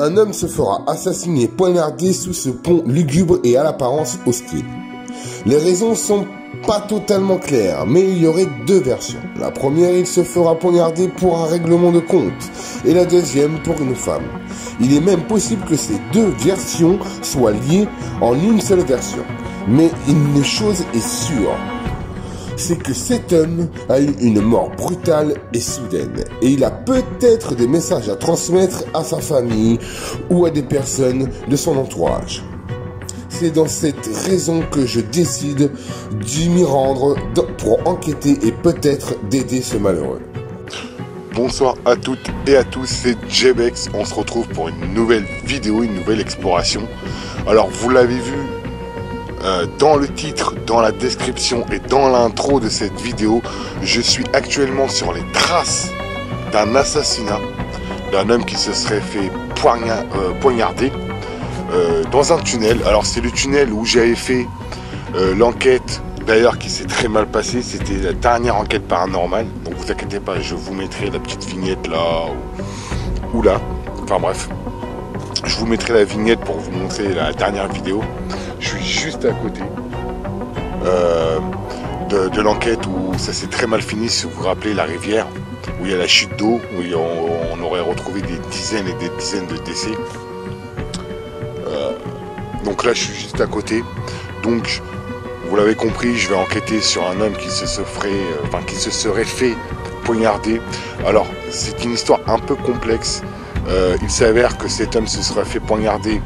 un homme se fera assassiner, poignardé sous ce pont lugubre et à l'apparence hostile. Les raisons sont pas totalement claires, mais il y aurait deux versions. La première, il se fera poignarder pour un règlement de compte, et la deuxième pour une femme. Il est même possible que ces deux versions soient liées en une seule version. Mais une chose est sûre, c'est que cet homme a eu une mort brutale et soudaine. Et il a peut-être des messages à transmettre à sa famille ou à des personnes de son entourage. C'est dans cette raison que je décide d'y m'y rendre pour enquêter et peut-être d'aider ce malheureux. Bonsoir à toutes et à tous, c'est Jebex. On se retrouve pour une nouvelle vidéo, une nouvelle exploration. Alors vous l'avez vu dans le titre, dans la description et dans l'intro de cette vidéo, je suis actuellement sur les traces d'un assassinat, d'un homme qui se serait fait poignarder dans un tunnel. Alors c'est le tunnel où j'avais fait l'enquête, d'ailleurs qui s'est très mal passée. C'était la dernière enquête paranormale, donc vous inquiétez pas, je vous mettrai la petite vignette là ou là, enfin bref, je vous mettrai la vignette pour vous montrer la dernière vidéo. Je suis juste à côté de l'enquête où ça s'est très mal fini, si vous vous rappelez, la rivière où il y a la chute d'eau, où on aurait retrouvé des dizaines et des dizaines de décès. Donc là je suis juste à côté, donc vous l'avez compris, je vais enquêter sur un homme qui se serait fait poignarder. Alors c'est une histoire un peu complexe. Il s'avère que cet homme se serait fait poignarder,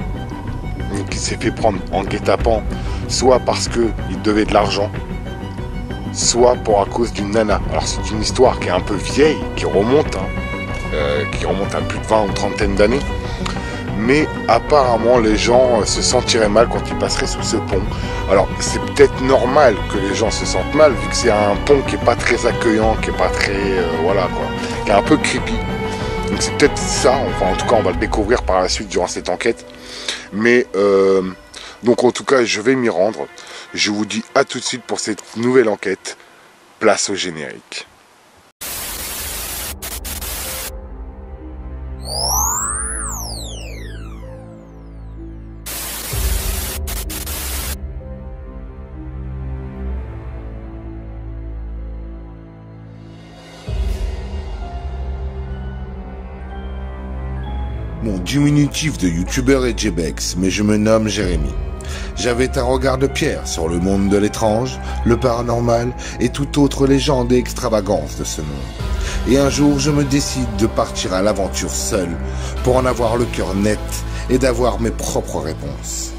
qui s'est fait prendre en guet-apens, soit parce qu'il devait de l'argent, soit à cause d'une nana. Alors c'est une histoire qui est un peu vieille, qui remonte à plus de 20 ou trentaine d'années. Mais apparemment les gens se sentiraient mal quand ils passeraient sous ce pont. Alors c'est peut-être normal que les gens se sentent mal, vu que c'est un pont qui est pas très accueillant, qui est pas très voilà quoi, qui est un peu creepy. Donc c'est peut-être ça, enfin en tout cas on va le découvrir par la suite durant cette enquête. Mais donc en tout cas je vais m'y rendre. Je vous dis à tout de suite pour cette nouvelle enquête. Place au générique. Mon diminutif de youtubeur est Jebex, mais je me nomme Jérémy. J'avais un regard de pierre sur le monde de l'étrange, le paranormal et toute autre légende et extravagance de ce monde. Et un jour, je me décide de partir à l'aventure seul pour en avoir le cœur net et d'avoir mes propres réponses.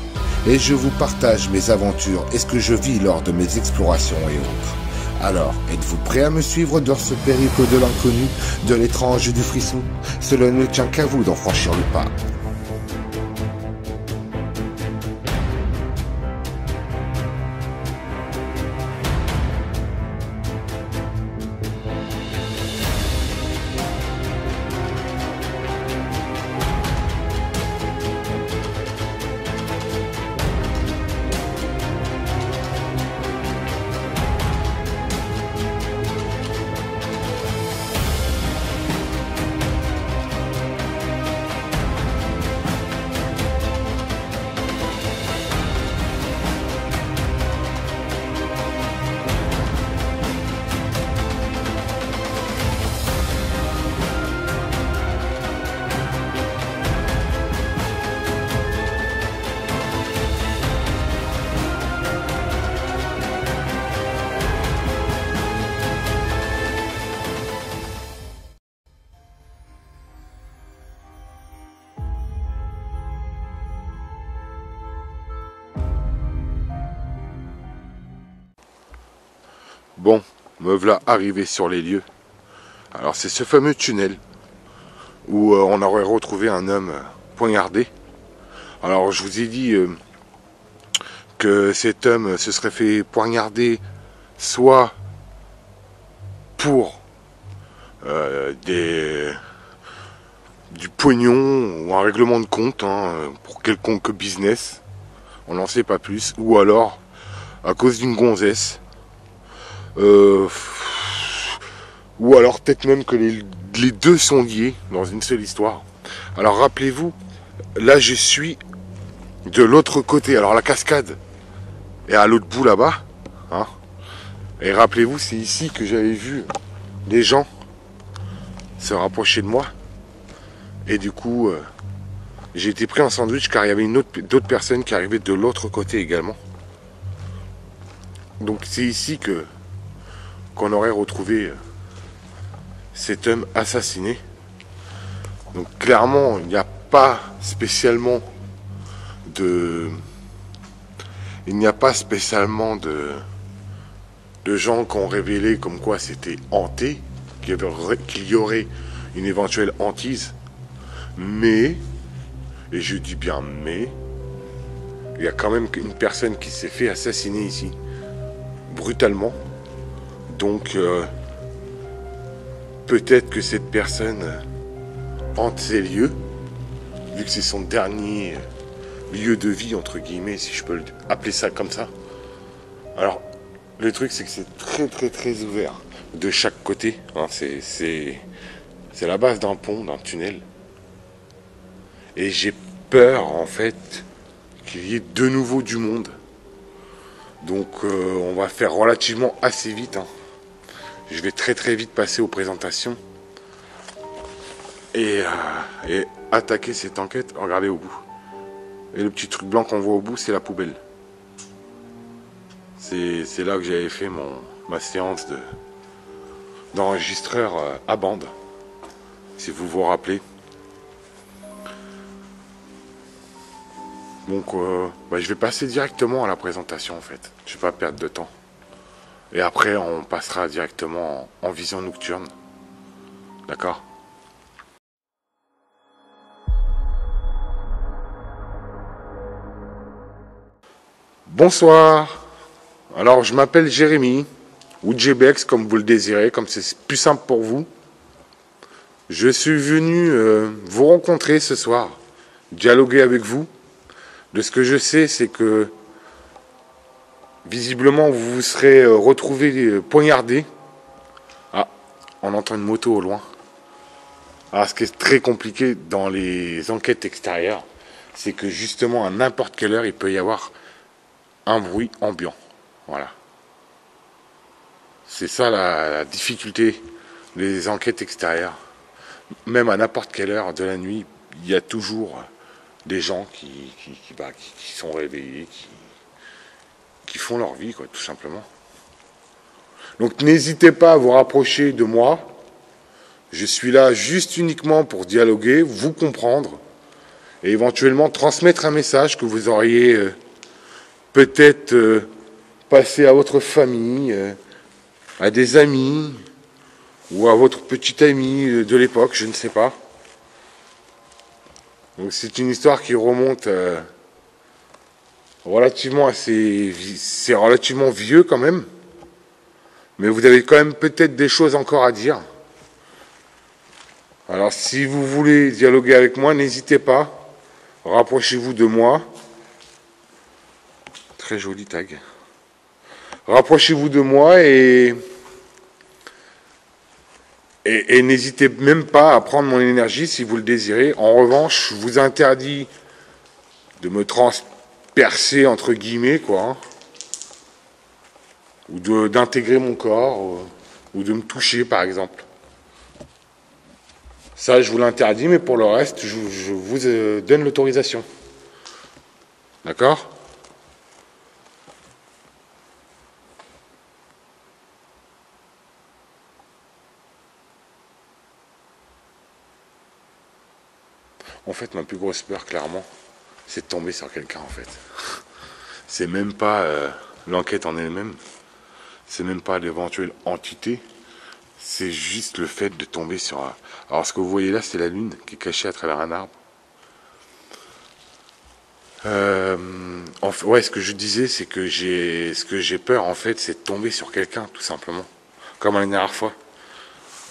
Et je vous partage mes aventures et ce que je vis lors de mes explorations et autres. Alors, êtes-vous prêt à me suivre dans ce périple de l'inconnu, de l'étrange et du frisson? Cela ne tient qu'à vous d'en franchir le pas. Bon, me voilà arrivé sur les lieux. Alors c'est ce fameux tunnel où on aurait retrouvé un homme poignardé. Alors je vous ai dit que cet homme se serait fait poignarder soit pour du pognon ou un règlement de compte pour quelconque business, on n'en sait pas plus, ou alors à cause d'une gonzesse. Ou alors peut-être même que les deux sont liés dans une seule histoire. Alors rappelez-vous, Là, je suis de l'autre côté. Alors, la cascade est à l'autre bout là-bas. Hein. Et rappelez-vous, c'est ici que j'avais vu les gens se rapprocher de moi. Et du coup, j'ai été pris en sandwich car il y avait d'autres personnes qui arrivaient de l'autre côté également. Donc, c'est ici qu'on aurait retrouvé cet homme assassiné. Donc, clairement, il n'y a pas spécialement de gens qui ont révélé comme quoi c'était hanté, qu'il y aurait une éventuelle hantise. Mais, et je dis bien mais, il y a quand même une personne qui s'est fait assassiner ici, brutalement. Donc, peut-être que cette personne hante ces lieux, vu que c'est son dernier lieu de vie, entre guillemets, si je peux appeler ça comme ça. Alors, le truc, c'est que c'est très très très ouvert de chaque côté. Hein, c'est la base d'un pont, d'un tunnel. Et j'ai peur, en fait, qu'il y ait de nouveau du monde. Donc, on va faire relativement assez vite. Hein. Je vais très très vite passer aux présentations. Et attaquer cette enquête. Regardez au bout. Et le petit truc blanc qu'on voit au bout, c'est la poubelle. C'est là que j'avais fait ma séance d'enregistreur à bande, si vous vous rappelez. Donc, je vais passer directement à la présentation, en fait. Je ne vais pas perdre de temps. Et après, on passera directement en vision nocturne. D'accord ? Bonsoir. Alors, je m'appelle Jérémy, ou JBX, comme vous le désirez, comme c'est plus simple pour vous. Je suis venu vous rencontrer ce soir, dialoguer avec vous. De ce que je sais, c'est que, visiblement, vous vous serez retrouvé poignardé. Ah, on entend une moto au loin. Alors, ce qui est très compliqué dans les enquêtes extérieures, c'est que justement, à n'importe quelle heure, il peut y avoir un bruit ambiant. Voilà. C'est ça la difficulté des enquêtes extérieures. Même à n'importe quelle heure de la nuit, il y a toujours des gens qui sont réveillés, qui font leur vie, quoi, tout simplement. Donc n'hésitez pas à vous rapprocher de moi. Je suis là juste uniquement pour dialoguer, vous comprendre et éventuellement transmettre un message que vous auriez peut-être passé à votre famille, à des amis ou à votre petit ami de l'époque, je ne sais pas. Donc c'est une histoire qui remonte c'est relativement vieux quand même, mais vous avez quand même peut-être des choses encore à dire. Alors si vous voulez dialoguer avec moi, n'hésitez pas, rapprochez-vous de moi. Très joli tag. Rapprochez-vous de moi et n'hésitez même pas à prendre mon énergie si vous le désirez. En revanche, je vous interdis de me transpercer, entre guillemets, quoi. Hein, ou d'intégrer mon corps, ou de me toucher, par exemple. Ça, je vous l'interdis, mais pour le reste, je vous donne l'autorisation. D'accord ? En fait, ma plus grosse peur, clairement, c'est de tomber sur quelqu'un, en fait. C'est même pas l'enquête en elle-même. C'est même pas l'éventuelle entité. C'est juste le fait de tomber sur un... Alors, ce que vous voyez là, c'est la lune qui est cachée à travers un arbre. Ouais, ce que je disais, c'est que ce que j'ai peur, en fait, c'est de tomber sur quelqu'un, tout simplement. Comme la dernière fois.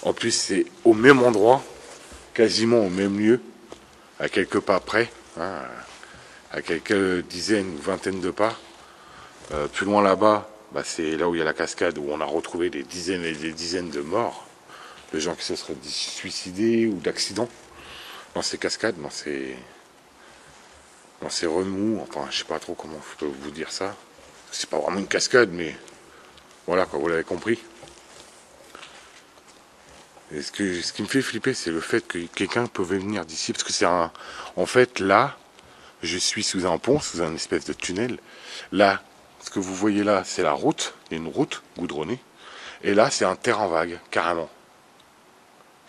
En plus, c'est au même endroit, quasiment au même lieu, à quelques pas près, hein, à quelques dizaines ou vingtaines de pas. Plus loin là-bas, c'est là où il y a la cascade, où on a retrouvé des dizaines et des dizaines de morts, de gens qui se seraient suicidés ou d'accidents dans ces cascades, dans ces quand c'est remous, enfin je sais pas trop comment je peux vous dire ça. C'est pas vraiment une cascade, mais voilà quoi, vous l'avez compris. Et ce qui me fait flipper, c'est le fait que quelqu'un peut venir d'ici, parce que c'est un... En fait, là, je suis sous un pont, sous un espèce de tunnel. Là, ce que vous voyez là, c'est la route, il y a une route goudronnée. Et là, c'est un terrain vague, carrément.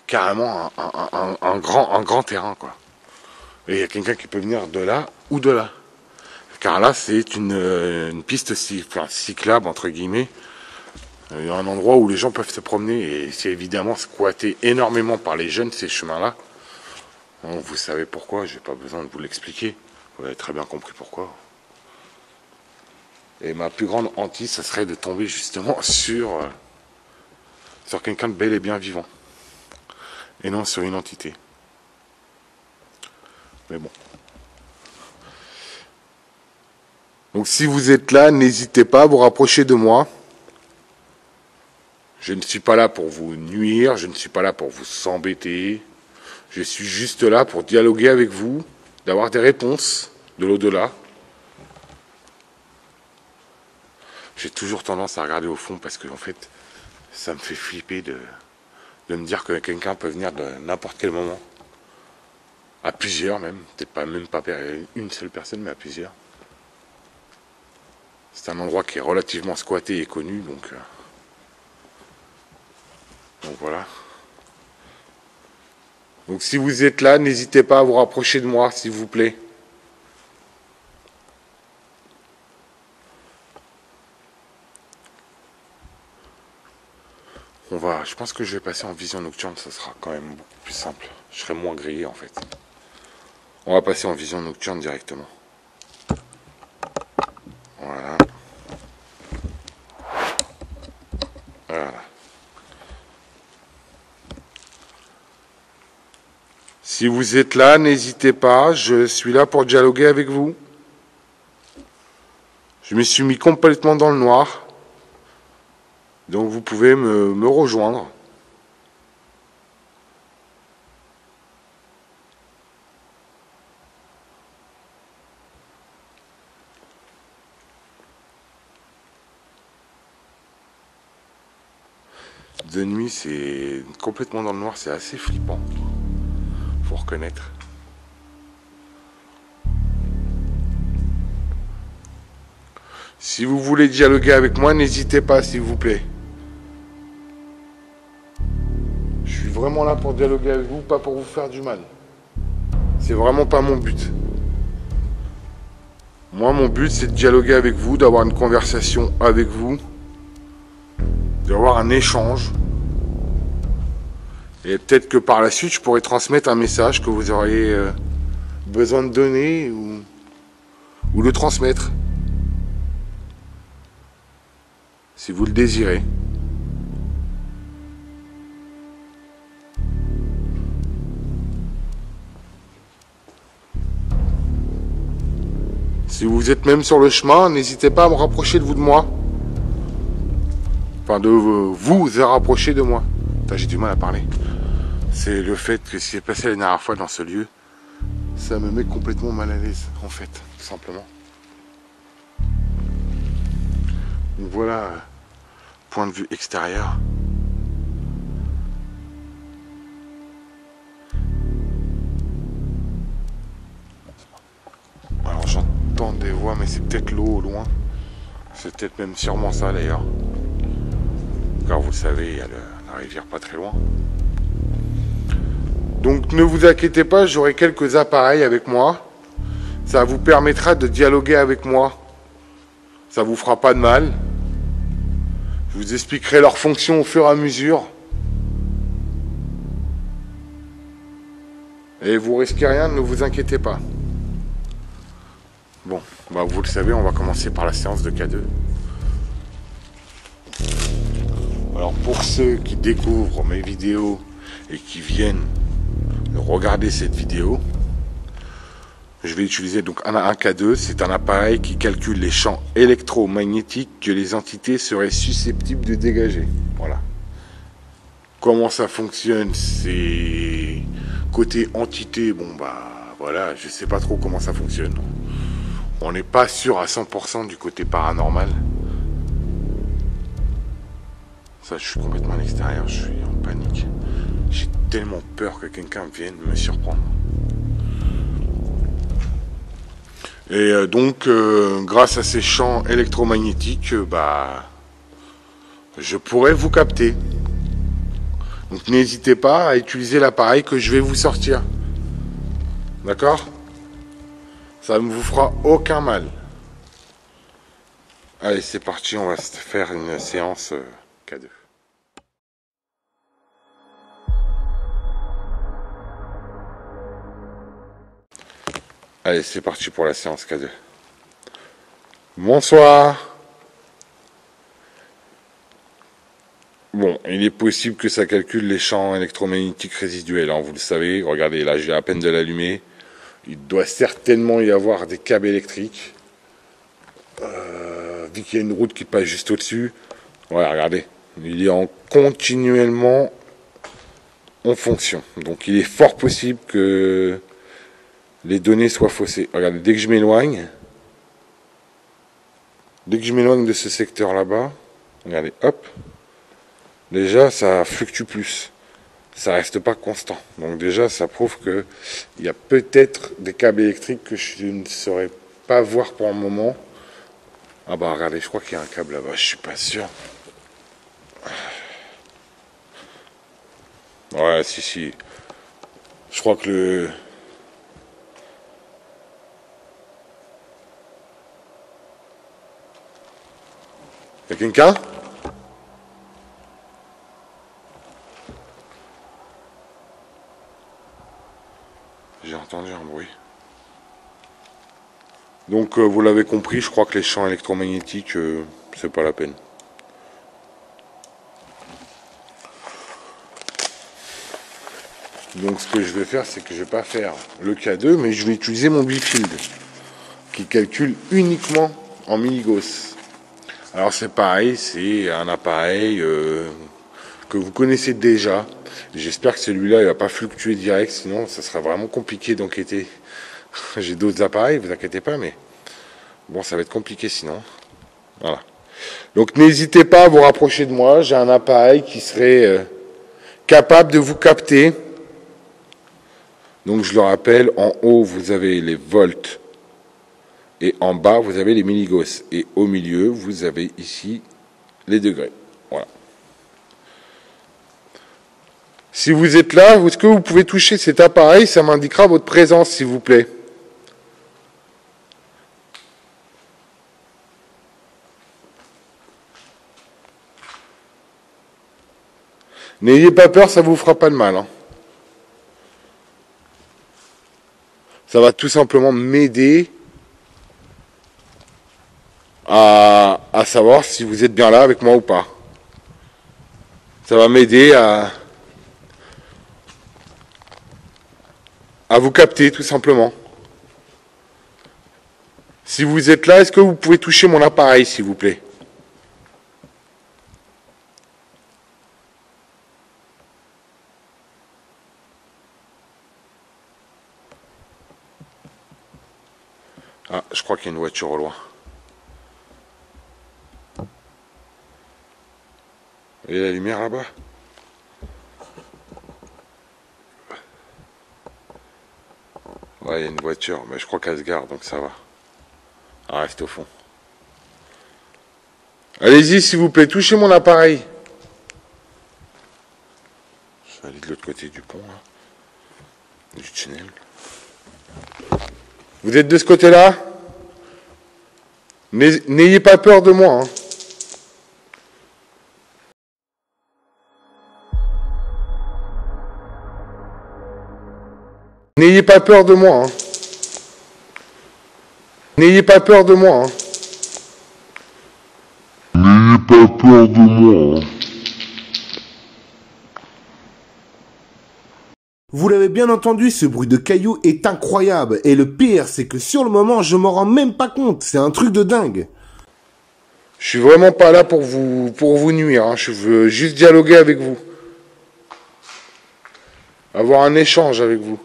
Carrément un grand terrain, quoi. Et il y a quelqu'un qui peut venir de là ou de là. Car là, c'est une piste cyclable, entre guillemets. Il y a un endroit où les gens peuvent se promener et c'est évidemment squatté énormément par les jeunes, ces chemins-là. Vous savez pourquoi, j'ai pas besoin de vous l'expliquer. Vous avez très bien compris pourquoi. Et ma plus grande hantise, ça serait de tomber justement sur quelqu'un de bel et bien vivant. Et non sur une entité. Mais bon. Donc si vous êtes là, n'hésitez pas à vous rapprocher de moi. Je ne suis pas là pour vous nuire, je ne suis pas là pour vous embêter. Je suis juste là pour dialoguer avec vous, d'avoir des réponses de l'au-delà. J'ai toujours tendance à regarder au fond parce que en fait, ça me fait flipper de me dire que quelqu'un peut venir de n'importe quel moment. À plusieurs même, peut-être pas même pas une seule personne, mais à plusieurs. C'est un endroit qui est relativement squatté et connu, donc voilà. Donc si vous êtes là, n'hésitez pas à vous rapprocher de moi, s'il vous plaît. Je pense que je vais passer en vision nocturne, ça sera quand même beaucoup plus simple. Je serai moins grillé en fait. On va passer en vision nocturne directement. Voilà. Voilà. Si vous êtes là, n'hésitez pas, je suis là pour dialoguer avec vous. Je me suis mis complètement dans le noir. Donc vous pouvez me rejoindre. De nuit, c'est complètement dans le noir, c'est assez flippant. Faut reconnaître. Si vous voulez dialoguer avec moi, n'hésitez pas, s'il vous plaît. Je suis vraiment là pour dialoguer avec vous, pas pour vous faire du mal. C'est vraiment pas mon but. Moi, mon but, c'est de dialoguer avec vous, d'avoir une conversation avec vous, d'avoir un échange. Et peut-être que par la suite, je pourrais transmettre un message que vous auriez besoin de donner ou de transmettre. Si vous le désirez. Si vous êtes même sur le chemin, n'hésitez pas à me rapprocher de moi. Enfin, de vous rapprocher de moi. J'ai du mal à parler. C'est le fait que ce qui est passé la dernière fois dans ce lieu, ça me met complètement mal à l'aise, en fait, tout simplement. Donc voilà, point de vue extérieur. Alors j'entends des voix, mais c'est peut-être l'eau au loin. C'est peut-être même sûrement ça d'ailleurs. Car vous savez, il y a la rivière pas très loin. Donc ne vous inquiétez pas, j'aurai quelques appareils avec moi. Ça vous permettra de dialoguer avec moi. Ça vous fera pas de mal. Je vous expliquerai leurs fonctions au fur et à mesure. Et vous risquez rien, ne vous inquiétez pas. Bon, bah vous le savez, on va commencer par la séance de K2. Alors pour ceux qui découvrent mes vidéos et qui viennent regarder cette vidéo, je vais utiliser donc un K2. C'est un appareil qui calcule les champs électromagnétiques que les entités seraient susceptibles de dégager. Voilà. Comment ça fonctionne? C'est côté entité, bon bah voilà, je sais pas trop comment ça fonctionne. On n'est pas sûr à 100% du côté paranormal. Ça, je suis complètement à l'extérieur, je suis en panique. J'ai tellement peur que quelqu'un vienne me surprendre. Et donc, grâce à ces champs électromagnétiques, je pourrais vous capter. Donc n'hésitez pas à utiliser l'appareil que je vais vous sortir. D'accord? Ça ne vous fera aucun mal. Allez, c'est parti, on va se faire une séance K2. Allez, c'est parti pour la séance K2. Bonsoir. Bon, il est possible que ça calcule les champs électromagnétiques résiduels, hein, vous le savez. Regardez, là, j'ai à peine de l'allumer. Il doit certainement y avoir des câbles électriques. Vu qu'il y a une route qui passe juste au-dessus. Ouais, regardez. Il est continuellement en fonction. Donc, il est fort possible que les données soient faussées. Regardez, dès que je m'éloigne de ce secteur là-bas, regardez, hop, déjà ça fluctue plus, ça reste pas constant. Donc déjà ça prouve que il y a peut-être des câbles électriques que je ne saurais pas voir pour le moment. Ah bah regardez, je crois qu'il y a un câble là-bas, je suis pas sûr. Ouais, si. Je crois que le... Y'a quelqu'un? J'ai entendu un bruit. Donc vous l'avez compris, je crois que les champs électromagnétiques, c'est pas la peine. Donc ce que je vais faire, c'est que je vais pas faire le K2, mais je vais utiliser mon Bifield, qui calcule uniquement en milligauss. Alors c'est pareil, c'est un appareil que vous connaissez déjà. J'espère que celui-là il va pas fluctuer direct, sinon ça sera vraiment compliqué d'enquêter. J'ai d'autres appareils, vous inquiétez pas, mais bon, ça va être compliqué sinon. Voilà. Donc n'hésitez pas à vous rapprocher de moi. J'ai un appareil qui serait capable de vous capter. Donc je le rappelle, en haut vous avez les volts. Et en bas, vous avez les milligauss. Et au milieu, vous avez ici les degrés. Voilà. Si vous êtes là, est-ce que vous pouvez toucher cet appareil? Ça m'indiquera votre présence, s'il vous plaît. N'ayez pas peur, ça ne vous fera pas de mal. Hein. Ça va tout simplement m'aider à savoir si vous êtes bien là avec moi ou pas. Ça va m'aider à vous capter tout simplement. Si vous êtes là, est-ce que vous pouvez toucher mon appareil s'il vous plaît? Ah, je crois qu'il y a une voiture au loin. Et la lumière là-bas? Ouais, il y a une voiture, mais je crois qu'elle se gare, donc ça va. Ah, reste au fond. Allez-y, s'il vous plaît, touchez mon appareil. Je vais aller de l'autre côté du pont, là. Du tunnel. Vous êtes de ce côté-là? N'ayez pas peur de moi, hein. N'ayez pas peur de moi. Hein. N'ayez pas peur de moi. Hein. N'ayez pas peur de moi. Hein. Vous l'avez bien entendu, ce bruit de cailloux est incroyable. Et le pire, c'est que sur le moment, je m'en rends même pas compte. C'est un truc de dingue. Je suis vraiment pas là pour vous nuire. Hein. Je veux juste dialoguer avec vous. Avoir un échange avec vous.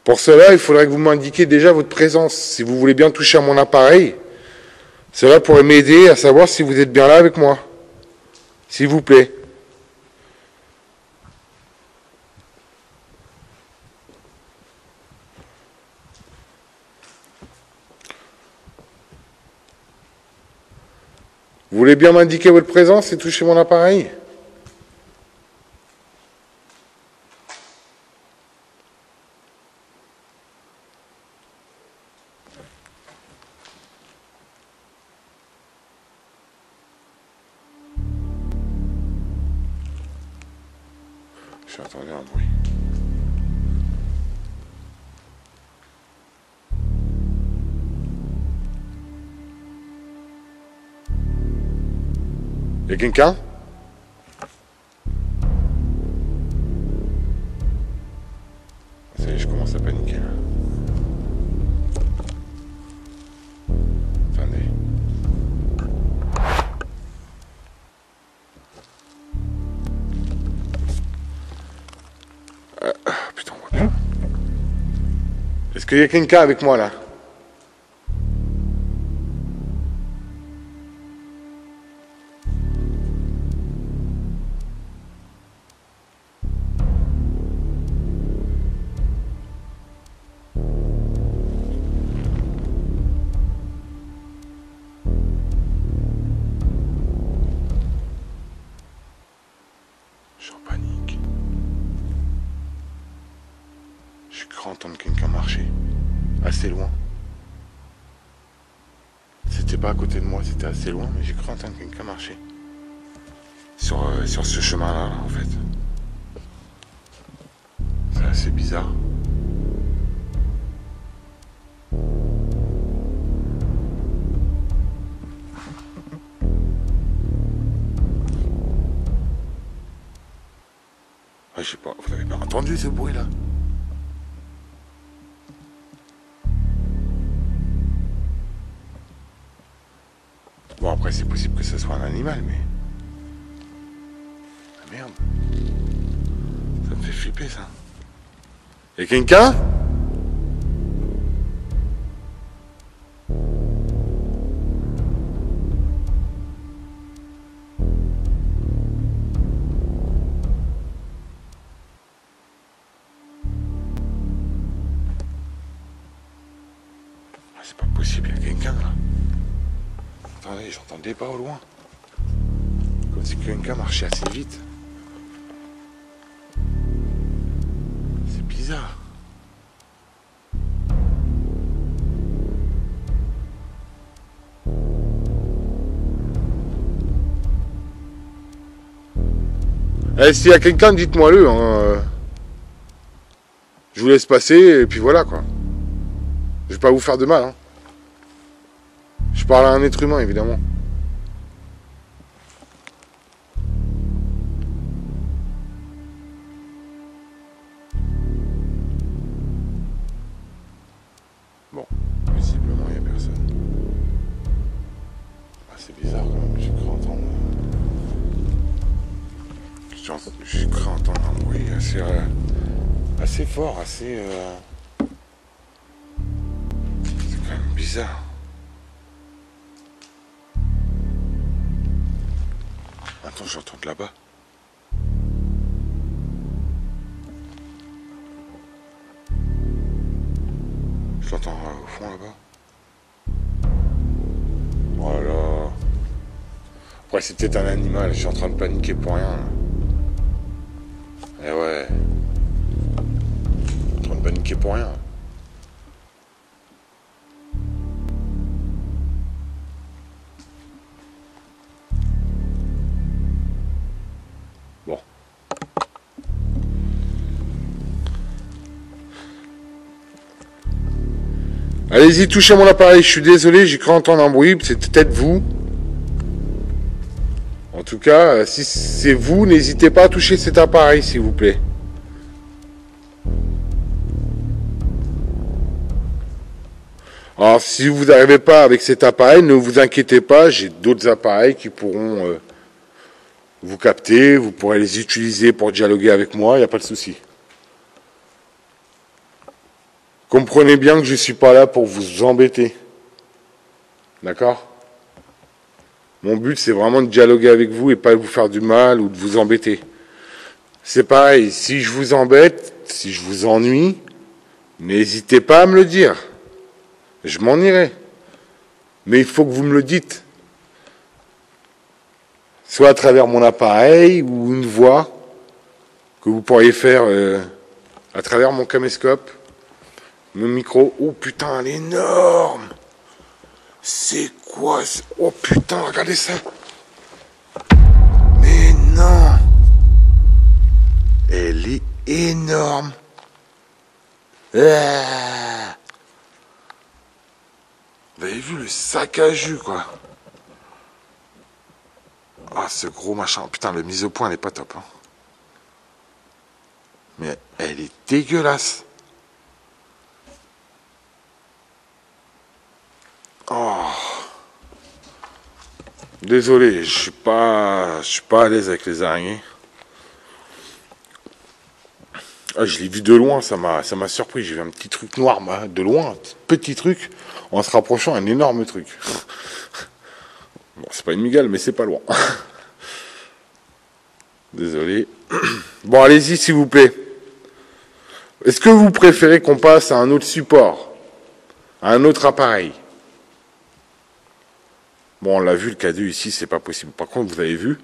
Pour cela, il faudrait que vous m'indiquiez déjà votre présence. Si vous voulez bien toucher à mon appareil, cela pourrait m'aider à savoir si vous êtes bien là avec moi. S'il vous plaît. Vous voulez bien m'indiquer votre présence et toucher mon appareil? J'ai entendu un bruit. Y a quelqu'un? Ça y est, je commence à paniquer là. Attendez. Putain, on voit bien. Est-ce qu'il y a quelqu'un avec moi là? Je suis en panique. Je crains entendre quelqu'un marcher. Assez loin. C'était pas à côté de moi, c'était assez loin, mais j'ai cru entendre quelqu'un marcher. Sur ce chemin-là, en fait. C'est assez bizarre. Ah, je sais pas, vous avez pas entendu ce bruit-là? Bon, après, c'est possible que ce soit un animal, mais... Ah merde. Ça me fait flipper, ça. Y'a quelqu'un? Ah, c'est pas possible, y'a quelqu'un, là. Attendez, j'entendais pas au loin. Comme si quelqu'un marchait assez vite. C'est bizarre. Eh, s'il y a quelqu'un, dites-moi-le. Hein. Je vous laisse passer et puis voilà quoi. Je vais pas vous faire de mal. Hein. Je parle à un être humain, évidemment. Bon, visiblement, il n'y a personne. Ah, c'est bizarre quand même, j'ai cru entendre... J'ai cru entendre un bruit assez fort, assez... C'est quand même bizarre. Attends, j'entends de là-bas. Je l'entends au fond là-bas. Oh là là. Après, c'est peut-être un animal. Je suis en train de paniquer pour rien. Là. Eh ouais. Je suis en train de paniquer pour rien. Bon. Allez-y, touchez mon appareil. Je suis désolé, j'ai cru entendre un bruit. C'est peut-être vous. En tout cas, si c'est vous, n'hésitez pas à toucher cet appareil, s'il vous plaît. Alors, si vous n'arrivez pas avec cet appareil, ne vous inquiétez pas, j'ai d'autres appareils qui pourront vous capter. Vous pourrez les utiliser pour dialoguer avec moi, il n'y a pas de souci. Comprenez bien que je ne suis pas là pour vous embêter. D'accord? Mon but, c'est vraiment de dialoguer avec vous et pas de vous faire du mal ou de vous embêter. C'est pareil, si je vous embête, si je vous ennuie, n'hésitez pas à me le dire. Je m'en irai. Mais il faut que vous me le dites. Soit à travers mon appareil ou une voix que vous pourriez faire à travers mon caméscope, mon micro. Oh putain, elle est énorme! C'est quoi? Oh putain, regardez ça! Mais non! Elle est énorme! Ah, vous avez vu le sac à jus, quoi? Ah, ce gros machin. Putain, la mise au point, elle est pas top. Hein. Mais elle est dégueulasse. Oh. Désolé, je suis pas à l'aise avec les araignées. Ah, je l'ai vu de loin, ça m'a surpris. J'ai vu un petit truc noir, de loin, un petit truc, en se rapprochant, un énorme truc. Bon, c'est pas une migale, mais c'est pas loin. Désolé. Bon, allez-y, s'il vous plaît. Est-ce que vous préférez qu'on passe à un autre support, à un autre appareil? Bon, on l'a vu, le K2 ici, c'est pas possible. Par contre, vous avez vu,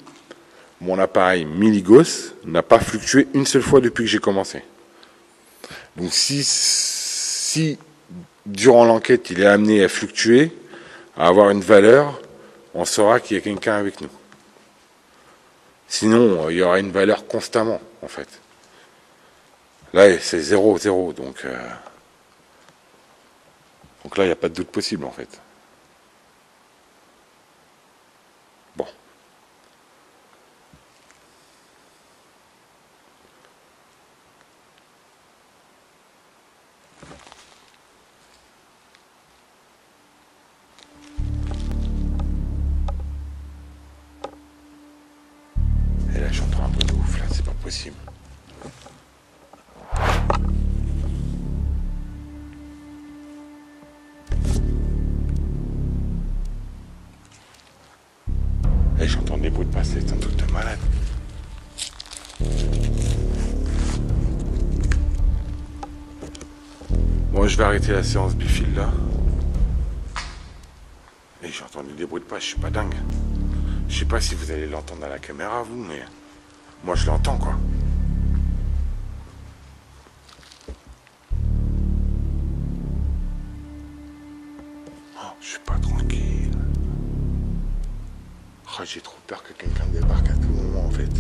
mon appareil Miligos n'a pas fluctué une seule fois depuis que j'ai commencé. Donc, si durant l'enquête, il est amené à fluctuer, à avoir une valeur, on saura qu'il y a quelqu'un avec nous. Sinon, il y aura une valeur constamment, en fait. Là, c'est 0, 0. Donc là, il n'y a pas de doute possible, en fait. Bon. Et là, j'entends un peu de ouf, là, c'est pas possible. Et j'entends des bruits de passer, c'est un truc de malade. Bon, je vais arrêter la séance bifile là. Et j'ai entendu des bruits de pas, je suis pas dingue. Je sais pas si vous allez l'entendre à la caméra, vous, mais moi je l'entends, quoi. Oh, je suis pas tranquille. Oh, j'ai trop peur que quelqu'un débarque à tout moment, en fait.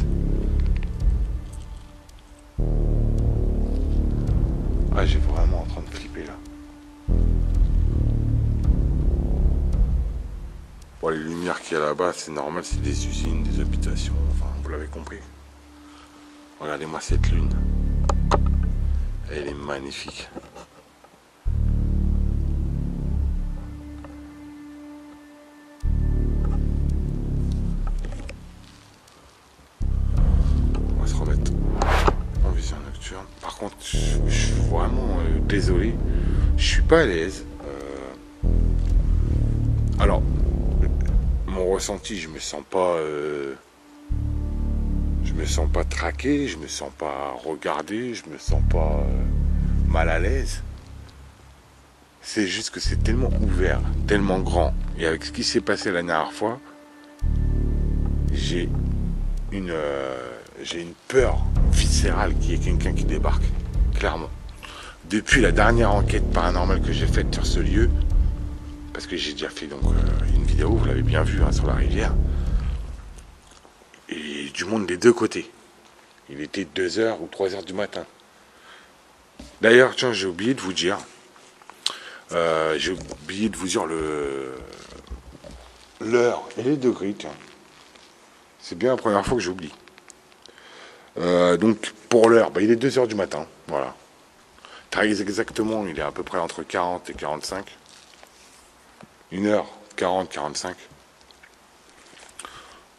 Ah, j'ai vraiment en train de flipper, là. Bon, les lumières qu'il y a là-bas, c'est normal, c'est des usines, des habitations, enfin, vous l'avez compris. Regardez-moi cette lune. Elle est magnifique. On va se remettre en vision nocturne. Par contre, je suis vraiment désolé. Je suis pas à l'aise. Alors, mon ressenti, je me sens pas traqué, je me sens pas regardé, je me sens pas mal à l'aise. C'est juste que c'est tellement ouvert, tellement grand. Et avec ce qui s'est passé la dernière fois, j'ai une peur viscérale qu'il y ait quelqu'un qui débarque, clairement. Depuis la dernière enquête paranormale que j'ai faite sur ce lieu, parce que j'ai déjà fait donc une vidéo, vous l'avez bien vu, hein, sur la rivière, et du monde des deux côtés. Il était 2h ou 3h du matin. D'ailleurs, tiens, j'ai oublié de vous dire, l'heure et les degrés, tiens. C'est bien la première fois que j'oublie. Donc, pour l'heure, il est 2h du matin, voilà. Très exactement, il est à peu près entre 40 et 45. 1h, 40, 45.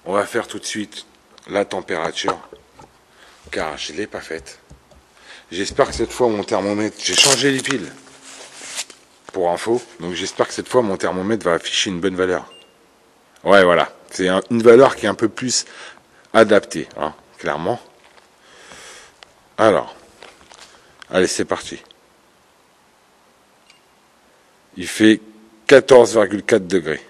On va faire tout de suite la température, car je ne l'ai pas faite. J'espère que cette fois, mon thermomètre, j'ai changé les piles. pour info. Donc j'espère que cette fois mon thermomètre va afficher une bonne valeur. Ouais, voilà. C'est une valeur qui est un peu plus adaptée, hein, clairement. Alors, allez, c'est parti. Il fait 14,4 degrés.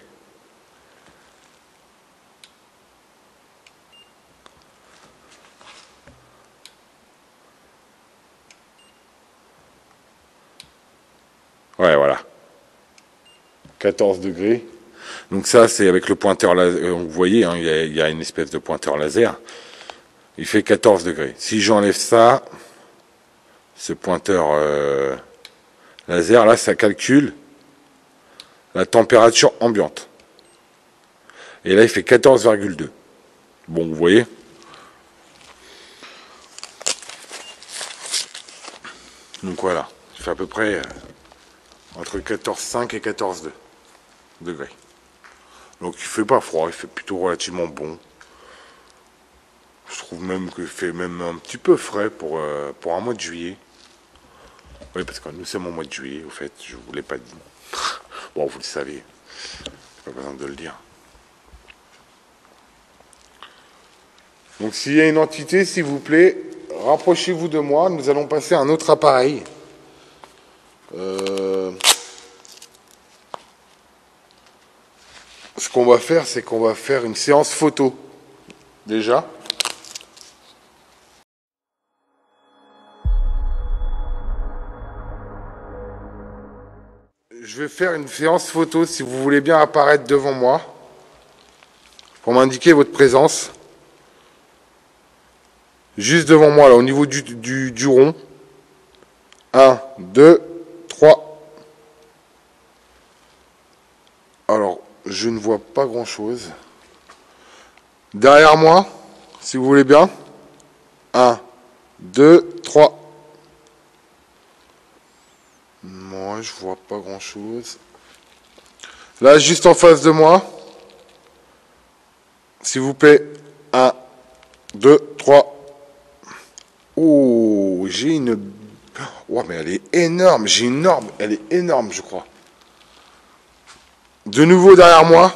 Ouais, voilà. 14 degrés. Donc ça, c'est avec le pointeur laser. Vous voyez, hein, il y a une espèce de pointeur laser. Il fait 14 degrés. Si j'enlève ça, ce pointeur laser, là, ça calcule la température ambiante. Et là, il fait 14,2. Bon, vous voyez. Donc voilà, il fait à peu près entre 14,5 et 14,2 degrés. Donc il fait pas froid, il fait plutôt relativement bon. Je trouve même qu'il fait même un petit peu frais pour un mois de juillet. Oui, parce que nous sommes au mois de juillet, au fait, je vous l'ai pas dit. Bon, vous le savez, pas besoin de le dire. Donc s'il y a une entité, s'il vous plaît, rapprochez-vous de moi, nous allons passer à un autre appareil. Ce qu'on va faire, c'est qu'on va faire une séance photo. Déjà. Je vais faire une séance photo, si vous voulez bien apparaître devant moi, pour m'indiquer votre présence. Juste devant moi, là, au niveau du rond. 1, 2, 3. Alors, je ne vois pas grand-chose. Derrière moi, si vous voulez bien. 1, 2, 3. Moi, je vois pas grand-chose. Là, juste en face de moi. S'il vous plaît. 1, 2, 3. Oh, j'ai une... Oh, mais elle est énorme. J'ai une orbe. Elle est énorme, je crois. De nouveau derrière moi.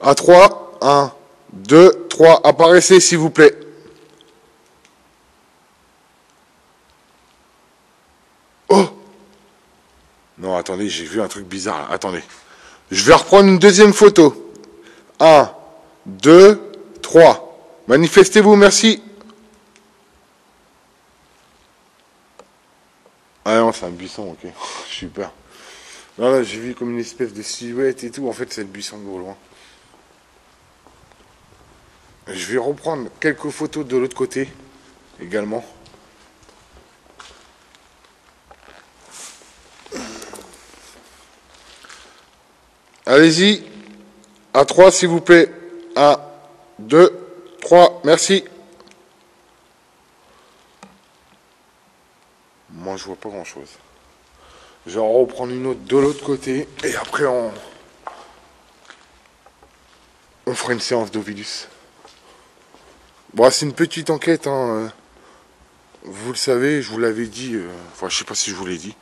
À 3. 1, 2, 3. Apparaissez, s'il vous plaît. Oh! Non, attendez, j'ai vu un truc bizarre là. Attendez. Je vais reprendre une deuxième photo. 1, 2, 3. Manifestez-vous, merci. Ah non, c'est un buisson, ok. Super. Là, là j'ai vu comme une espèce de silhouette et tout. En fait, c'est le buisson de au loin. Je vais reprendre quelques photos de l'autre côté également. Allez-y. À 3, s'il vous plaît. 1, 2, 3. Merci. Moi, je vois pas grand-chose. Je vais en reprendre une autre de l'autre côté. Et après, on fera une séance d'Ovilus. Bon, c'est une petite enquête. Hein. Vous le savez, je vous l'avais dit. Enfin, je sais pas si je vous l'ai dit.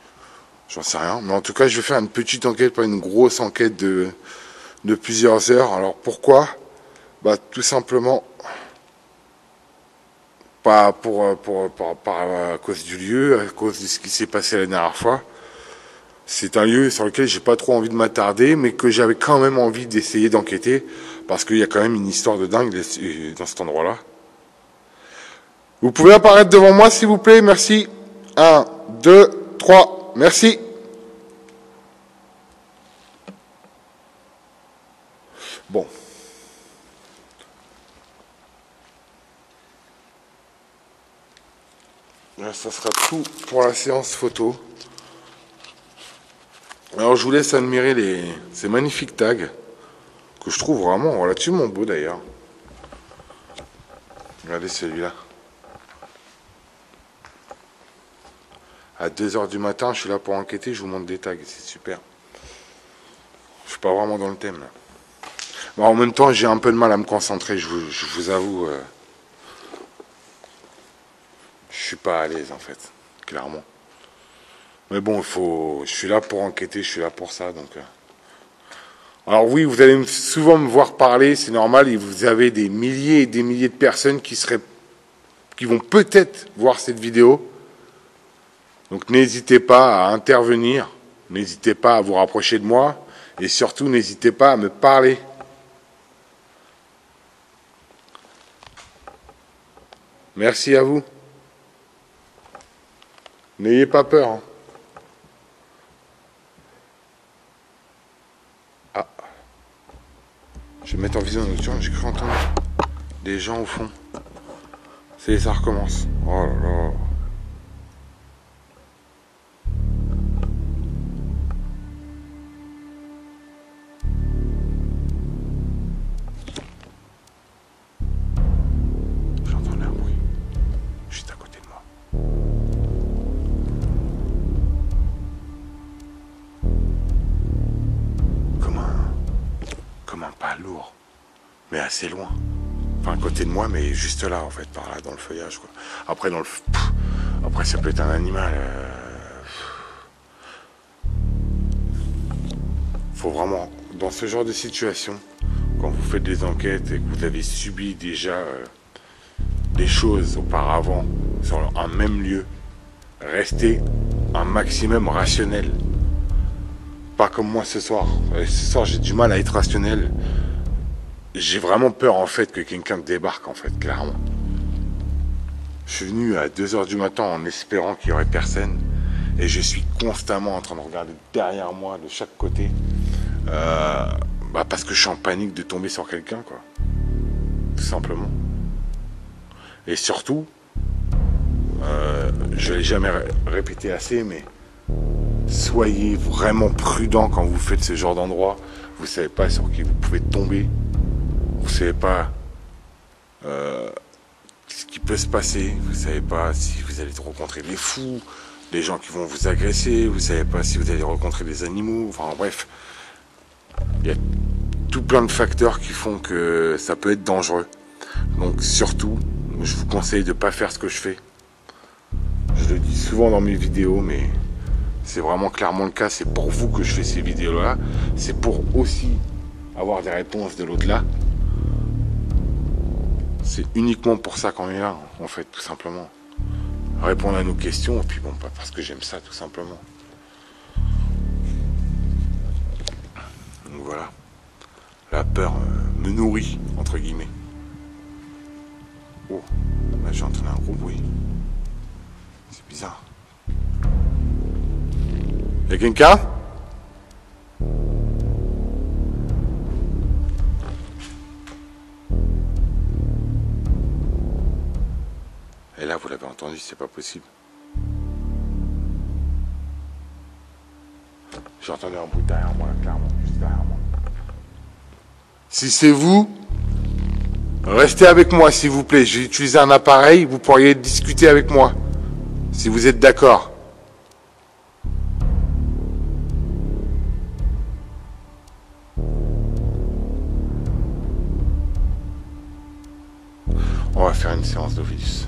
J'en sais rien. Mais en tout cas, je vais faire une petite enquête, pas une grosse enquête de plusieurs heures. Alors, pourquoi? Bah, tout simplement... Pas à cause du lieu, à cause de ce qui s'est passé la dernière fois. C'est un lieu sur lequel j'ai pas trop envie de m'attarder, mais que j'avais quand même envie d'essayer d'enquêter, parce qu'il y a quand même une histoire de dingue dans cet endroit-là. Vous pouvez apparaître devant moi, s'il vous plaît, merci. 1, 2, 3, merci. Bon. Là, ça sera tout pour la séance photo. Alors je vous laisse admirer ces magnifiques tags, que je trouve vraiment relativement beaux d'ailleurs. Regardez celui-là. À 2 h du matin, je suis là pour enquêter, je vous montre des tags, c'est super. Je suis pas vraiment dans le thème là. Bon, en même temps, j'ai un peu de mal à me concentrer, je vous avoue. Je suis pas à l'aise en fait, clairement. Mais bon, je suis là pour enquêter, je suis là pour ça. Donc, alors oui, vous allez souvent me voir parler, c'est normal, et vous avez des milliers et des milliers de personnes qui vont peut-être voir cette vidéo. Donc n'hésitez pas à intervenir, n'hésitez pas à vous rapprocher de moi, et surtout n'hésitez pas à me parler. Merci à vous. N'ayez pas peur. Hein. Ah. Je vais mettre en vision nocturne, j'ai cru entendre des gens au fond. Ça recommence. Oh là là. J'entends un bruit juste à côté de moi. Comme un pas lourd, mais assez loin. Enfin, à côté de moi, mais juste là, en fait, par là, dans le feuillage, quoi. Après, après, ça peut être un animal. Faut vraiment, dans ce genre de situation, quand vous faites des enquêtes et que vous avez subi déjà des choses auparavant sur un même lieu, restez un maximum rationnel. Pas comme moi ce soir. Ce soir, j'ai du mal à être rationnel. J'ai vraiment peur, en fait, que quelqu'un débarque, en fait, clairement. Je suis venu à 2 h du matin en espérant qu'il n'y aurait personne. Et je suis constamment en train de regarder derrière moi, de chaque côté. Parce que je suis en panique de tomber sur quelqu'un, quoi. Tout simplement. Et surtout, je ne l'ai jamais répété assez, mais soyez vraiment prudent quand vous faites ce genre d'endroit. Vous ne savez pas sur qui vous pouvez tomber. Vous ne savez pas ce qui peut se passer. Vous ne savez pas si vous allez rencontrer des fous, des gens qui vont vous agresser. Vous ne savez pas si vous allez rencontrer des animaux. Enfin bref, il y a tout plein de facteurs qui font que ça peut être dangereux. Donc surtout, je vous conseille de ne pas faire ce que je fais. Je le dis souvent dans mes vidéos, mais c'est vraiment clairement le cas. C'est pour vous que je fais ces vidéos-là. C'est pour aussi avoir des réponses de l'au-delà. C'est uniquement pour ça qu'on est là, en fait, tout simplement. Répondre à nos questions, et puis bon, pas parce que j'aime ça, tout simplement. Donc voilà. La peur me nourrit, entre guillemets. Oh, là j'ai entendu un gros bruit. C'est bizarre. Y'a quelqu'un ? Et là, vous l'avez entendu, c'est pas possible. J'ai entendu un bruit derrière moi, clairement, juste derrière moi. Si c'est vous, restez avec moi, s'il vous plaît. J'ai utilisé un appareil, vous pourriez discuter avec moi, si vous êtes d'accord. On va faire une séance d'Ovidus.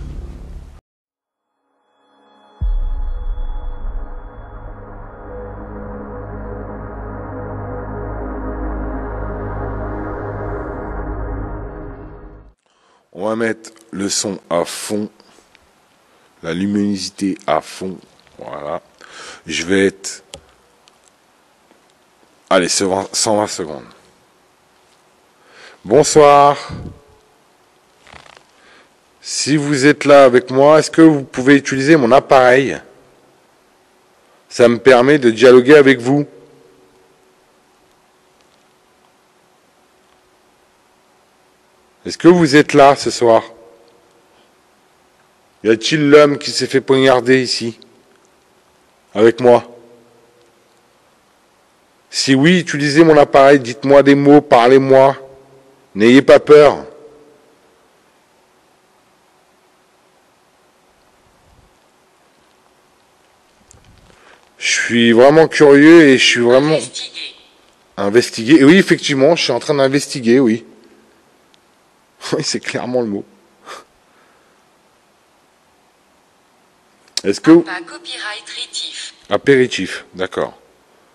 On va mettre le son à fond, la luminosité à fond, voilà. Je vais être, allez, 120 secondes. Bonsoir. Si vous êtes là avec moi, est-ce que vous pouvez utiliser mon appareil? Ça me permet de dialoguer avec vous. Est-ce que vous êtes là ce soir? Y a-t-il l'homme qui s'est fait poignarder ici? Avec moi? Si oui, utilisez mon appareil, dites-moi des mots, parlez-moi. N'ayez pas peur. Je suis vraiment curieux et je suis vraiment... Investiguer. Oui, effectivement, je suis en train d'investiguer, oui. Oui, c'est clairement le mot. Est-ce que... Pas copyright rétif. Apéritif, d'accord.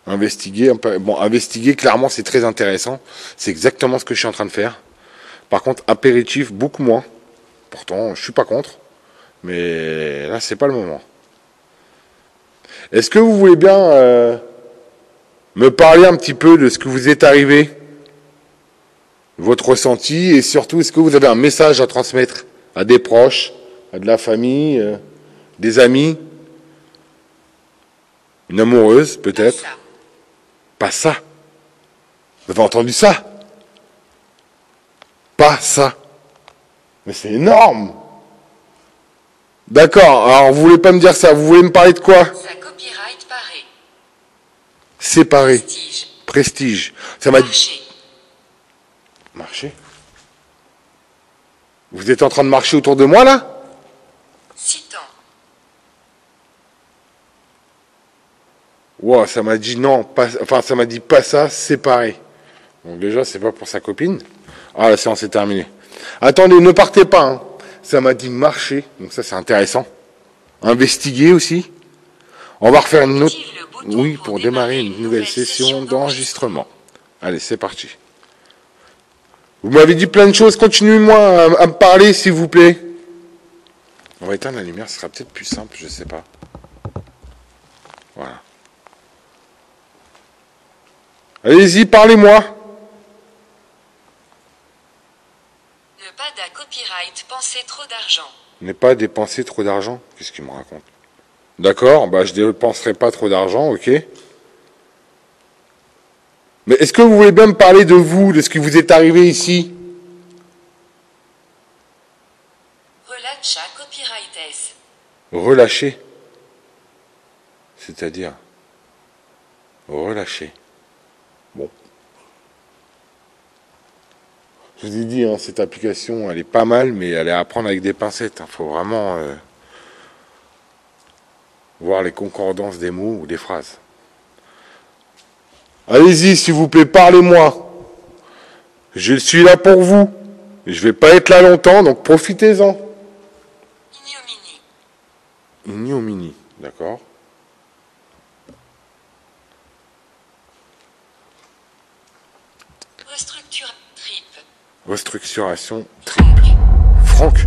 Investiguer, bon, investiguer, clairement, c'est très intéressant. C'est exactement ce que je suis en train de faire. Par contre, apéritif, beaucoup moins. Pourtant, je suis pas contre. Mais là, c'est pas le moment. Est-ce que vous voulez bien me parler un petit peu de ce que vous est arrivé, votre ressenti, et surtout, est-ce que vous avez un message à transmettre à des proches, à de la famille, des amis, une amoureuse, peut-être? Pas ça. Vous avez entendu ça? Pas ça. Mais c'est énorme. D'accord, alors vous voulez pas me dire ça, vous voulez me parler de quoi? Sa copyright paré. Séparé. Prestige. Prestige. Ça m'a dit... Marché. Marcher? Vous êtes en train de marcher autour de moi, là? Citant. Wow, ça m'a dit non, pas... Enfin, ça m'a dit pas ça, séparé. Donc déjà, c'est pas pour sa copine. Ah, la séance est terminée. Attendez, ne partez pas, hein. Ça m'a dit marcher, donc ça c'est intéressant. Investiguer aussi. On va refaire une autre... Oui, pour démarrer une nouvelle session d'enregistrement. Allez, c'est parti. Vous m'avez dit plein de choses, continuez-moi à me parler, s'il vous plaît. On va éteindre la lumière, ce sera peut-être plus simple, je sais pas. Voilà. Allez-y, parlez-moi. Ne pas d'un copyright, penser trop d'argent. Ne pas dépenser trop d'argent. Qu'est-ce qu'il me raconte? D'accord, bah je dépenserai pas trop d'argent, ok. Mais est-ce que vous voulez bien me parler de vous, de ce qui vous est arrivé ici? Relâcha copyright S. Relâcher. C'est-à-dire relâcher. Bon. Je vous ai dit, hein, cette application, elle est pas mal, mais elle est à prendre avec des pincettes. Il faut vraiment voir les concordances des mots ou des phrases. Allez-y, s'il vous plaît, parlez-moi. Je suis là pour vous. Je vais pas être là longtemps, donc profitez-en. Ignominie. Ignominie, d'accord. Restructuration trip. Franck.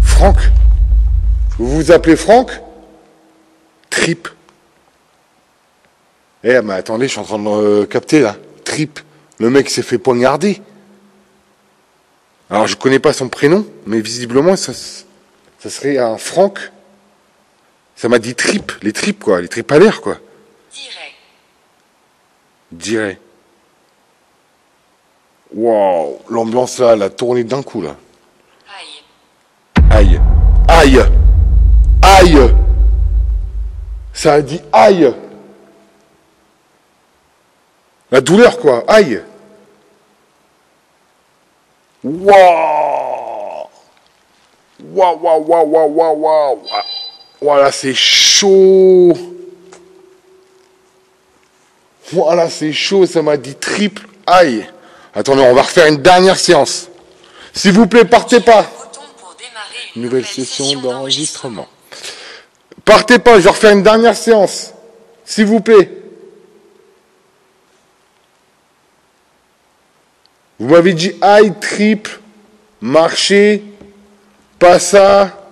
Franck. Vous vous appelez Franck? Trip. Eh, mais attendez, je suis en train de capter là. Trip. Le mec s'est fait poignarder. Alors, je connais pas son prénom, mais visiblement, ça serait un Franck. Ça m'a dit trip. Les tripes, quoi. Les tripes à l'air, quoi. Dirait. Waouh, l'ambiance là, elle a tourné d'un coup là. Aïe. Aïe. Aïe. Ça a dit aïe. La douleur quoi, aïe. Waouh. Waouh, waouh, waouh, waouh, waouh, waouh. Voilà, c'est chaud. Voilà, c'est chaud, ça m'a dit triple aïe. Attendez, on va refaire une dernière séance. S'il vous plaît, partez pas. Nouvelle session d'enregistrement. Partez pas, je vais refaire une dernière séance. S'il vous plaît. Vous m'avez dit aïe, triple, marcher, pas ça.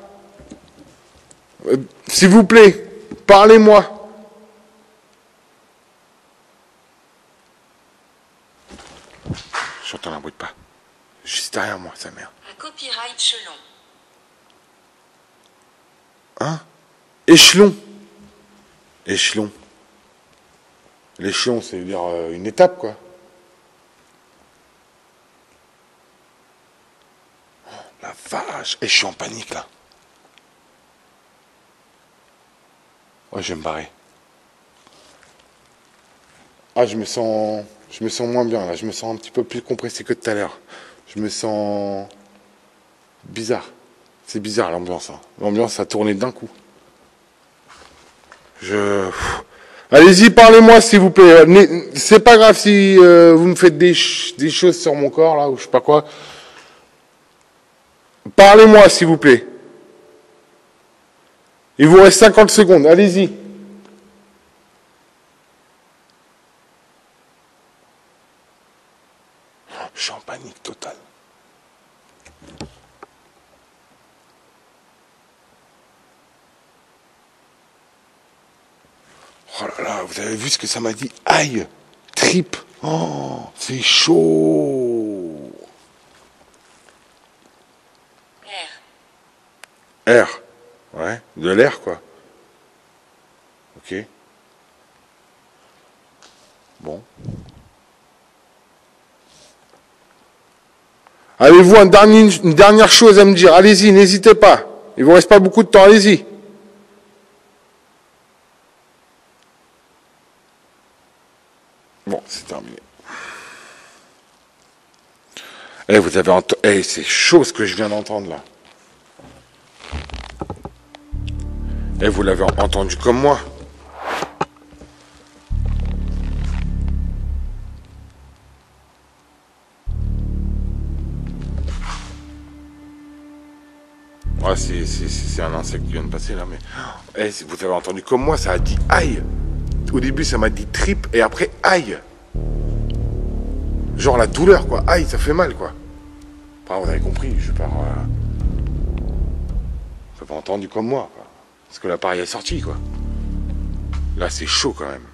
S'il vous plaît, parlez-moi. J'entends un bruit de pas. Juste derrière moi, sa mère. Un copyright chelon. Hein? Échelon. Échelon. L'échelon, ça veut dire une étape, quoi. Oh, la vache. Et je suis en panique, là. Ouais, je vais me barrer. Ah, je me sens moins bien, là. Je me sens un petit peu plus compressé que tout à l'heure. Je me sens bizarre. C'est bizarre, l'ambiance. Hein. L'ambiance a tourné d'un coup. Allez-y, parlez-moi, s'il vous plaît. C'est pas grave si vous me faites des choses sur mon corps, là, ou je sais pas quoi. Parlez-moi, s'il vous plaît. Il vous reste 50 secondes. Allez-y. Je suis en panique totale. Oh là là, vous avez vu ce que ça m'a dit? Aïe, trip. Oh, c'est chaud. Air. Ouais, de l'air quoi. Ok. Bon. Avez-vous une dernière chose à me dire? Allez-y, n'hésitez pas. Il vous reste pas beaucoup de temps, allez-y. Bon, c'est terminé. Eh, vous avez entendu... Eh, c'est chaud ce que je viens d'entendre là. Eh, vous l'avez entendu comme moi. Ouais, c'est un insecte qui vient de passer là, mais... Eh, vous avez entendu comme moi, ça a dit aïe. Au début, ça m'a dit trip, et après, aïe. Genre la douleur, quoi. Aïe, ça fait mal, quoi. Enfin, vous avez compris, je vais pas... Vous avez entendu comme moi, quoi. Parce que l'appareil est sorti, quoi. Là, c'est chaud, quand même.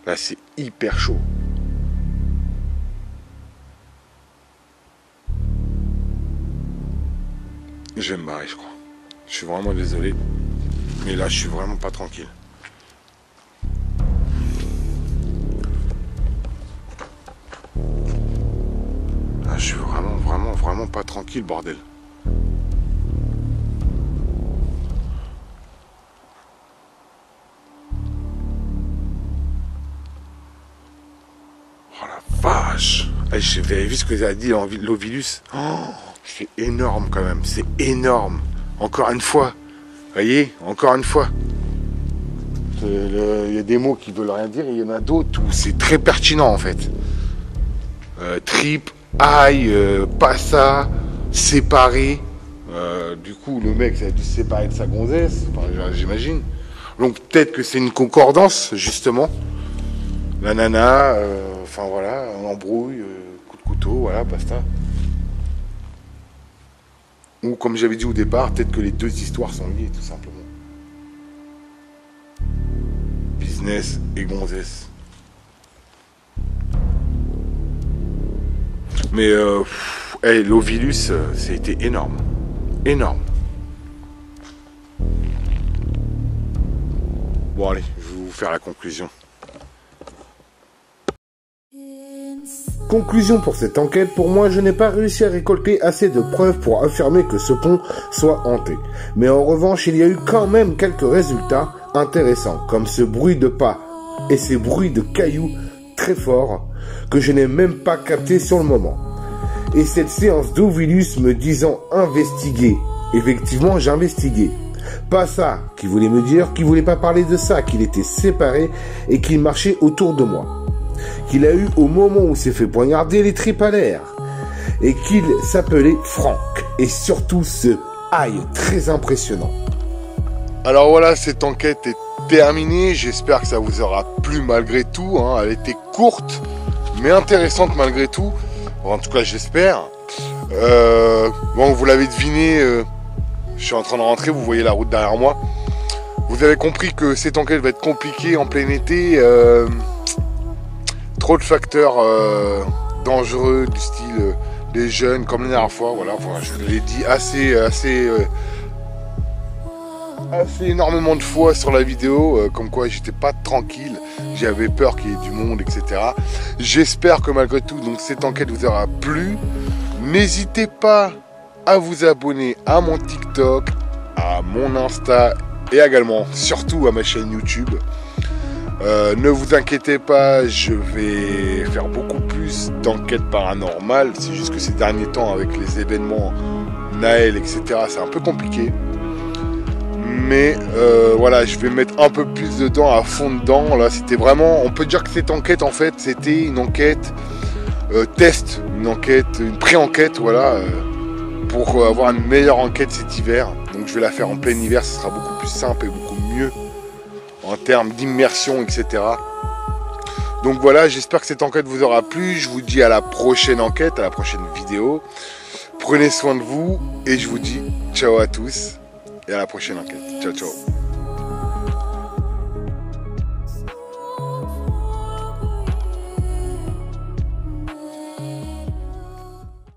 Là, c'est hyper chaud. Je vais me barrer, je crois. Je suis vraiment désolé. Mais là, je suis vraiment pas tranquille. Là, je suis vraiment pas tranquille, bordel. Oh la vache! Vous avez vu ce que vous avez dit, l'Ovilus? Oh, c'est énorme quand même, c'est énorme. Encore une fois, voyez, encore une fois. Il y a des mots qui veulent rien dire, et il y en a d'autres où c'est très pertinent en fait. Trip, aïe, pas ça, séparé. Du coup, le mec, ça a dû se séparer de sa gonzesse, enfin, j'imagine. Donc peut-être que c'est une concordance, justement. La nana, enfin voilà, on embrouille, coup de couteau, voilà, basta. Ou comme j'avais dit au départ, peut-être que les deux histoires sont liées, tout simplement. Business et gonzesse. Mais hey, l'Ovilus, c'était énorme. Énorme. Bon allez, je vais vous faire la conclusion. Conclusion pour cette enquête, pour moi je n'ai pas réussi à récolter assez de preuves pour affirmer que ce pont soit hanté. Mais en revanche, il y a eu quand même quelques résultats intéressants, comme ce bruit de pas et ces bruits de cailloux très forts que je n'ai même pas capté sur le moment. Et cette séance d'Ovilus me disant investiguer. Effectivement, j'ai investigué. Pas ça qui voulait me dire, qui voulait pas parler de ça, qu'il était séparé et qu'il marchait autour de moi. Qu'il a eu au moment où s'est fait poignarder les tripes à l'air. Et qu'il s'appelait Franck. Et surtout ce aïe très impressionnant. Alors voilà, cette enquête est terminée. J'espère que ça vous aura plu malgré tout. Hein. Elle était courte, mais intéressante malgré tout. En tout cas, j'espère. Bon, vous l'avez deviné, je suis en train de rentrer. Vous voyez la route derrière moi. Vous avez compris que cette enquête va être compliquée en plein été. Trop de facteurs dangereux du style des jeunes, comme la dernière fois. Voilà, je vous l'ai dit assez énormément de fois sur la vidéo, comme quoi j'étais pas tranquille, j'avais peur qu'il y ait du monde, etc. J'espère que malgré tout, donc cette enquête vous aura plu. N'hésitez pas à vous abonner à mon TikTok, à mon Insta et également, surtout à ma chaîne YouTube. Ne vous inquiétez pas, je vais faire beaucoup plus d'enquêtes paranormales. C'est juste que ces derniers temps, avec les événements Naël, etc., c'est un peu compliqué. Mais voilà, je vais mettre un peu plus dedans, à fond dedans. Là, c'était vraiment, on peut dire que cette enquête, en fait, c'était une enquête test, une pré-enquête, voilà, pour avoir une meilleure enquête cet hiver. Donc je vais la faire en plein hiver, ce sera beaucoup plus simple et beaucoup mieux en termes d'immersion, etc. Donc voilà, j'espère que cette enquête vous aura plu. Je vous dis à la prochaine enquête, à la prochaine vidéo. Prenez soin de vous et je vous dis ciao à tous et à la prochaine enquête. Ciao, ciao.